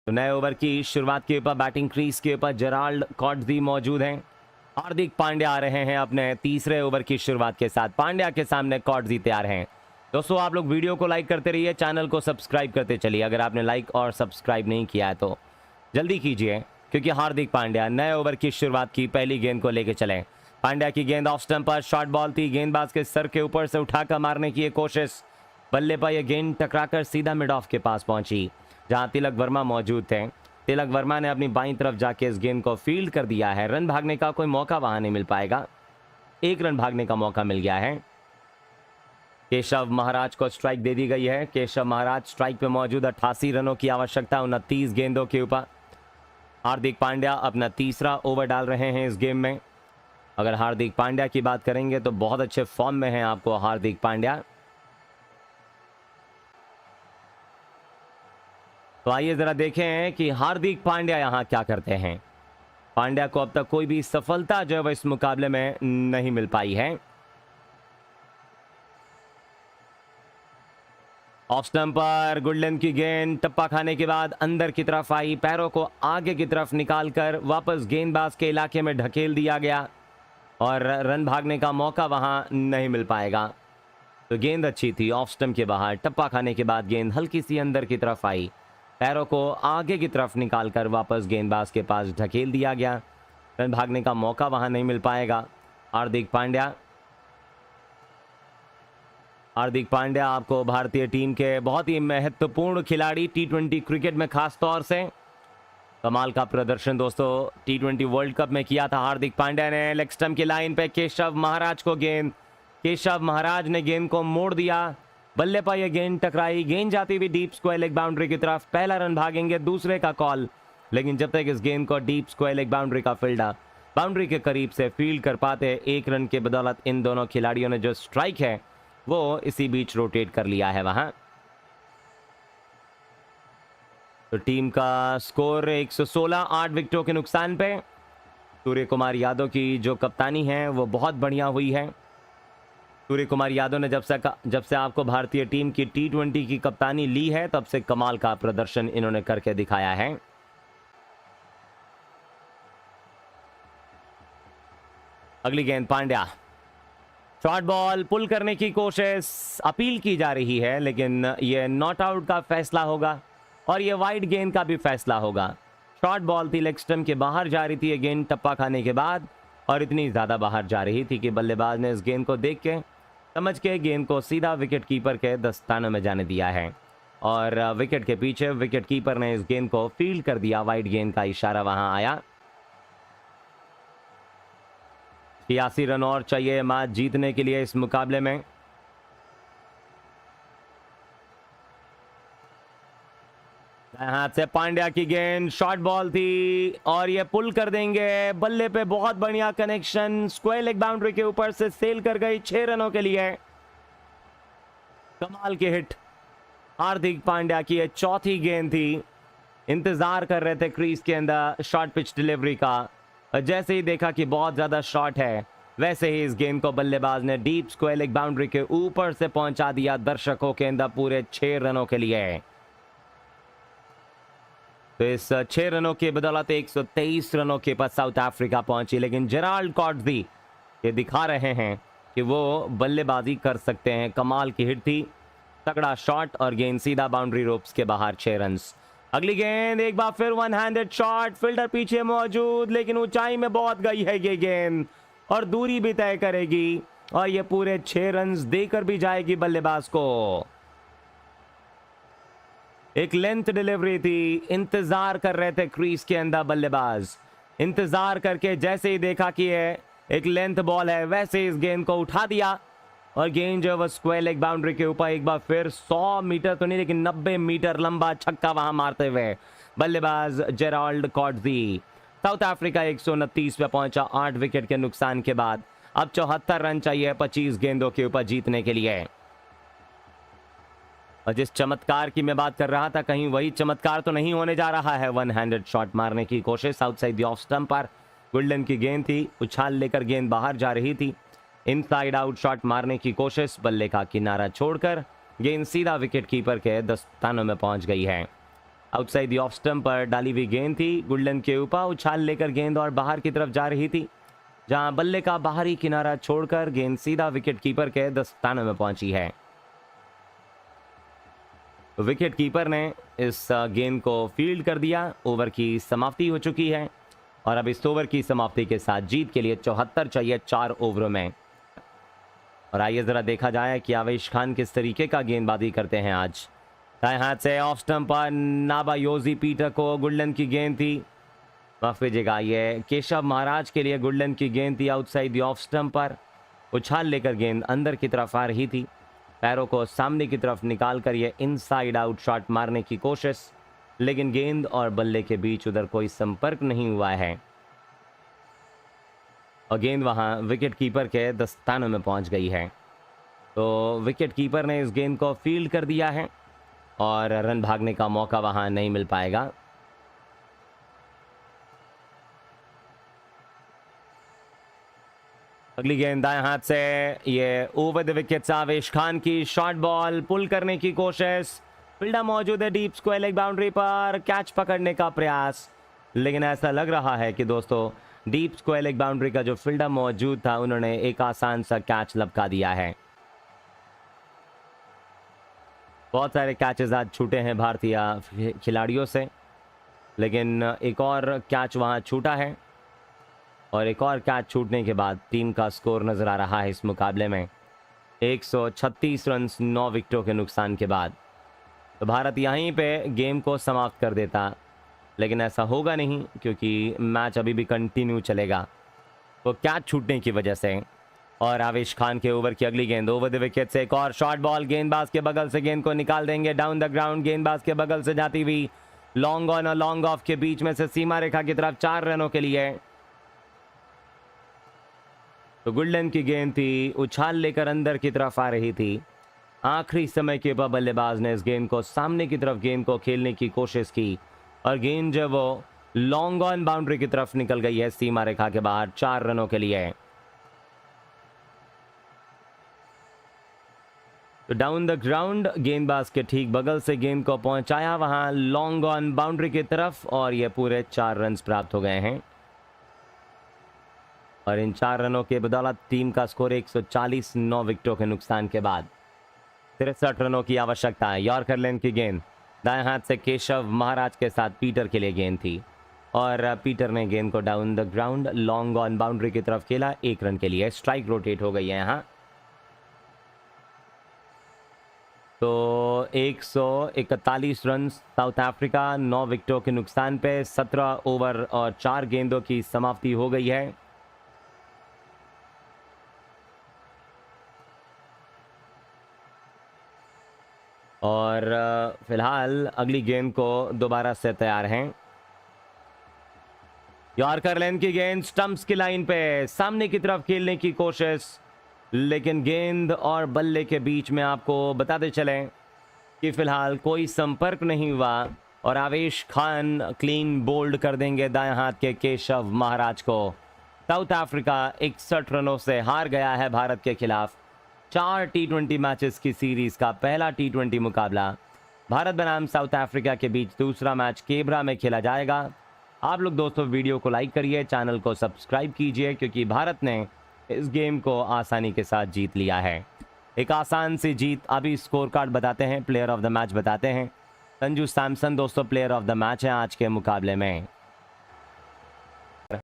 तो नए ओवर की शुरुआत के ऊपर बैटिंग क्रीज के ऊपर जेराल्ड कॉट्जी मौजूद हैं। हार्दिक पांड्या आ रहे हैं अपने तीसरे ओवर की शुरुआत के साथ। पांड्या के सामने कॉट्जी तैयार हैं। दोस्तों आप लोग वीडियो को लाइक करते रहिए, चैनल को सब्सक्राइब करते चलिए। अगर आपने लाइक और सब्सक्राइब नहीं किया है तो जल्दी कीजिए, क्योंकि हार्दिक पांड्या नए ओवर की शुरुआत की पहली गेंद को लेकर चले। पांड्या की गेंद ऑफ स्टंप पर शॉर्ट बॉल थी। गेंदबाज के सर के ऊपर से उठाकर मारने की कोशिश, बल्ले पर यह गेंद टकराकर सीधा मिड ऑफ के पास पहुंची, जहां तिलक वर्मा मौजूद थे। तिलक वर्मा ने अपनी बाईं तरफ जाके इस गेंद को फील्ड कर दिया है। रन भागने का कोई मौका वहां नहीं मिल पाएगा। 1 रन भागने का मौका मिल गया है। केशव महाराज को स्ट्राइक दे दी गई है। केशव महाराज स्ट्राइक पे मौजूद। 88 रनों की आवश्यकता 29 गेंदों के ऊपर। हार्दिक पांड्या अपना तीसरा ओवर डाल रहे हैं इस गेम में। अगर हार्दिक पांड्या की बात करेंगे तो बहुत अच्छे फॉर्म में हैं आपको हार्दिक पांड्या। तो आइए जरा देखें कि हार्दिक पांड्या यहां क्या करते हैं। पांड्या को अब तक कोई भी सफलता जो है इस मुकाबले में नहीं मिल पाई है। ऑफ स्टंप पर गुडलैंड की गेंद टप्पा खाने के बाद अंदर की तरफ आई, पैरों को आगे की तरफ निकालकर वापस गेंदबाज के इलाके में ढकेल दिया गया और रन भागने का मौका वहां नहीं मिल पाएगा। तो गेंद अच्छी थी, ऑफ स्टंप के बाहर टप्पा खाने के बाद गेंद हल्की सी अंदर की तरफ आई, पैरों को आगे की तरफ निकालकर वापस गेंदबाज के पास ढकेल दिया गया। रन भागने का मौका वहां नहीं मिल पाएगा। हार्दिक पांड्या आपको भारतीय टीम के बहुत ही महत्वपूर्ण खिलाड़ी, टी20 क्रिकेट में खास तौर से कमाल का प्रदर्शन दोस्तों टी20 वर्ल्ड कप में किया था। हार्दिक पांड्या ने लेग स्टंप की लाइन पे केशव महाराज को गेंद, केशव महाराज ने गेंद को मोड़ दिया, बल्ले पर यह गेंद टकराई, गेंद जाती हुई डीप स्क्वायर लेग बाउंड्री की तरफ। पहला रन भागेंगे, दूसरे का कॉल, लेकिन जब तक इस गेंद को डीप स्क्वायर लेग बाउंड्री का फील्डर बाउंड्री के करीब से फील्ड कर पाते, 1 रन के बदौलत इन दोनों खिलाड़ियों ने जो स्ट्राइक है वो इसी बीच रोटेट कर लिया है वहां। तो टीम का स्कोर 116, 8 विकेटों के नुकसान पे। सूर्य कुमार यादव की जो कप्तानी है वो बहुत बढ़िया हुई है। सूर्य कुमार यादव ने जब से आपको भारतीय टीम की टी20 की कप्तानी ली है तब से कमाल का प्रदर्शन इन्होंने करके दिखाया है। अगली गेंद पांड्या, शॉर्ट बॉल, पुल करने की कोशिश, अपील की जा रही है, लेकिन यह नॉट आउट का फैसला होगा और यह वाइड गेंद का भी फैसला होगा। शॉर्ट बॉल थी, लेग स्टंप के बाहर जा रही थी ये गेंद टप्पा खाने के बाद, और इतनी ज्यादा बाहर जा रही थी कि बल्लेबाज ने इस गेंद को देख के समझ के गेंद को सीधा विकेट कीपर के दस्तानों में जाने दिया है और विकेट के पीछे विकेट कीपर ने इस गेंद को फील्ड कर दिया। वाइड गेंद का इशारा वहां आया। 86 रन और चाहिए मैच जीतने के लिए इस मुकाबले में। हाथ से पांड्या की गेंद, शॉर्ट बॉल थी और ये पुल कर देंगे। बल्ले पे बहुत बढ़िया कनेक्शन, स्क्वायर लेग बाउंड्री के ऊपर से सेल कर गई 6 रनों के लिए। कमाल की हिट हार्दिक पांड्या की, ये चौथी गेंद थी। इंतजार कर रहे थे क्रीज के अंदर शॉर्ट पिच डिलीवरी का, और जैसे ही देखा कि बहुत ज्यादा शॉर्ट है, वैसे ही इस गेंद को बल्लेबाज ने डीप स्क्वायर लेग बाउंड्री के ऊपर से पहुंचा दिया दर्शकों के अंदर पूरे 6 रनों के लिए। तो इस 6 रनों के बदौलत 123 रनों के पास साउथ अफ्रीका पहुंची, लेकिन जेराल्ड कॉट्जी ये दिखा रहे हैं कि वो बल्लेबाजी कर सकते हैं। कमाल की हिट थी, तगड़ा शॉट और गेंद सीधा बाउंड्री रोप्स के बाहर, 6 रन। अगली गेंद एक बार फिर 1 हैंडेड शॉट, फील्डर पीछे मौजूद, लेकिन ऊंचाई में बहुत गई है ये गेंद और दूरी भी तय करेगी और ये पूरे 6 रन देकर भी जाएगी बल्लेबाज को। एक लेंथ डिलीवरी थी, इंतजार कर रहे थे क्रीज के अंदर बल्लेबाज, इंतजार करके जैसे ही देखा कि ये एक लेंथ बॉल है, वैसे इस गेंद को उठा दिया और गेंद जो है वो स्क्वायर लेग बाउंड्री के ऊपर एक बार फिर 100 मीटर तो नहीं लेकिन 90 मीटर लंबा छक्का वहां मारते हुए बल्लेबाज जेराल्ड कॉट्जी। साउथ अफ्रीका 129 पे पहुंचा 8 विकेट के नुकसान के बाद। अब 74 रन चाहिए 25 गेंदों के ऊपर जीतने के लिए। और जिस चमत्कार की मैं बात कर रहा था, कहीं वही चमत्कार तो नहीं होने जा रहा है। 1 हैंडेड शॉट मारने की कोशिश, साउथ साइड ऑफ स्टंप पर गुडलैंड की गेंद थी, उछाल लेकर गेंद बाहर जा रही थी। इनसाइड आउट शॉट मारने की कोशिश, बल्ले का किनारा छोड़कर गेंद सीधा विकेट कीपर के दस्तानों में पहुंच गई है। आउटसाइड द ऑफ स्टंप पर डाली हुई गेंद थी, गुडलैंड के ऊपर उछाल लेकर गेंद और बाहर की तरफ जा रही थी, जहां बल्ले का बाहरी किनारा छोड़कर गेंद सीधा विकेट कीपर के दस्ताने में पहुंची है। विकेट कीपर ने इस गेंद को फील्ड कर दिया। ओवर की समाप्ति हो चुकी है और अब इस ओवर की समाप्ति के साथ जीत के लिए 74 चाहिए 4 ओवरों में। और आइए जरा देखा जाए कि आवेश खान किस तरीके का गेंदबाजी करते हैं आज। दाएं हाथ से ऑफ स्टंप पर नाबायोजी पीटर को गुडलैंड की गेंद थी, माफ कीजिएगा ये केशव महाराज के लिए गुडलैंड की गेंद थी। आउटसाइड द ऑफ स्टंप पर उछाल लेकर गेंद अंदर की तरफ आ रही थी, पैरों को सामने की तरफ निकाल कर ये इनसाइड आउट शॉट मारने की कोशिश, लेकिन गेंद और बल्ले के बीच उधर कोई संपर्क नहीं हुआ है और गेंद वहां विकेट कीपर के दस्तानों में पहुंच गई है। तो विकेट कीपर ने इस गेंद को फील्ड कर दिया है और रन भागने का मौका वहां नहीं मिल पाएगा। अगली गेंद दाएं हाथ से, ये ओवर द विकेट आवेश खान की शॉर्ट बॉल, पुल करने की कोशिश, फील्डर मौजूद है डीप स्क्वायर लेग बाउंड्री पर, कैच पकड़ने का प्रयास, लेकिन ऐसा लग रहा है कि दोस्तों डीप स्क्वायर लेग बाउंड्री का जो फील्डर मौजूद था उन्होंने एक आसान सा कैच लपका दिया है। बहुत सारे कैचेस आज छूटे हैं भारतीय खिलाड़ियों से, लेकिन एक और कैच वहां छूटा है और एक और कैच छूटने के बाद टीम का स्कोर नजर आ रहा है इस मुकाबले में 136 रन 9 विकेटों के नुकसान के बाद। तो भारत यहीं पे गेम को समाप्त कर देता, लेकिन ऐसा होगा नहीं क्योंकि मैच अभी भी कंटिन्यू चलेगा वो कैच छूटने की वजह से। और आवेश खान के ओवर की अगली गेंद ओवर द विकेट से एक और शॉर्ट बॉल, गेंदबाज के बगल से गेंद को निकाल देंगे डाउन द ग्राउंड, गेंदबाज के बगल से जाती हुई लॉन्ग ऑन और लॉन्ग ऑफ के बीच में से सीमा रेखा की तरफ 4 रनों के लिए। तो गुडलैंड की गेंद थी, उछाल लेकर अंदर की तरफ आ रही थी, आखिरी समय के बाद बल्लेबाज ने इस गेंद को सामने की तरफ गेंद को खेलने की कोशिश की और गेंद जो वो लॉन्ग ऑन बाउंड्री की तरफ निकल गई है सीमा रेखा के बाहर 4 रनों के लिए। तो डाउन द ग्राउंड गेंदबाज के ठीक बगल से गेंद को पहुंचाया वहां लॉन्ग ऑन बाउंड्री की तरफ और ये पूरे 4 रन प्राप्त हो गए हैं और इन 4 रनों के बदौलत टीम का स्कोर 140 9 विकेटों के नुकसान के बाद 63 रनों की आवश्यकता है। यॉर्कर लेंथ की गेंद दाएं हाथ से केशव महाराज के साथ पीटर के लिए गेंद थी और पीटर ने गेंद को down the ground long on boundary की तरफ खेला 1 रन के लिए। स्ट्राइक रोटेट हो गई है यहाँ। तो 141 रन साउथ अफ्रीका 9 विकेटों के नुकसान पे 17 ओवर और 4 गेंदों की समाप्ति हो गई है। और फिलहाल अगली गेंद को दोबारा से तैयार हैं। यॉर्कर लेंथ की गेंद स्टंप्स की लाइन पे सामने की तरफ खेलने की कोशिश, लेकिन गेंद और बल्ले के बीच में आपको बताते चलें कि फिलहाल कोई संपर्क नहीं हुआ और आवेश खान क्लीन बोल्ड कर देंगे दाएं हाथ के केशव महाराज को। साउथ अफ्रीका 61 रनों से हार गया है भारत के खिलाफ। 4 T20 मैचेस की सीरीज का पहला T20 मुकाबला भारत बनाम साउथ अफ्रीका के बीच दूसरा मैच केब्रा में खेला जाएगा। आप लोग दोस्तों वीडियो को लाइक करिए, चैनल को सब्सक्राइब कीजिए क्योंकि भारत ने इस गेम को आसानी के साथ जीत लिया है। एक आसान सी जीत। अभी स्कोर कार्ड बताते हैं, प्लेयर ऑफ द मैच बताते हैं। संजू सैमसन दोस्तों प्लेयर ऑफ द मैच है आज के मुकाबले में।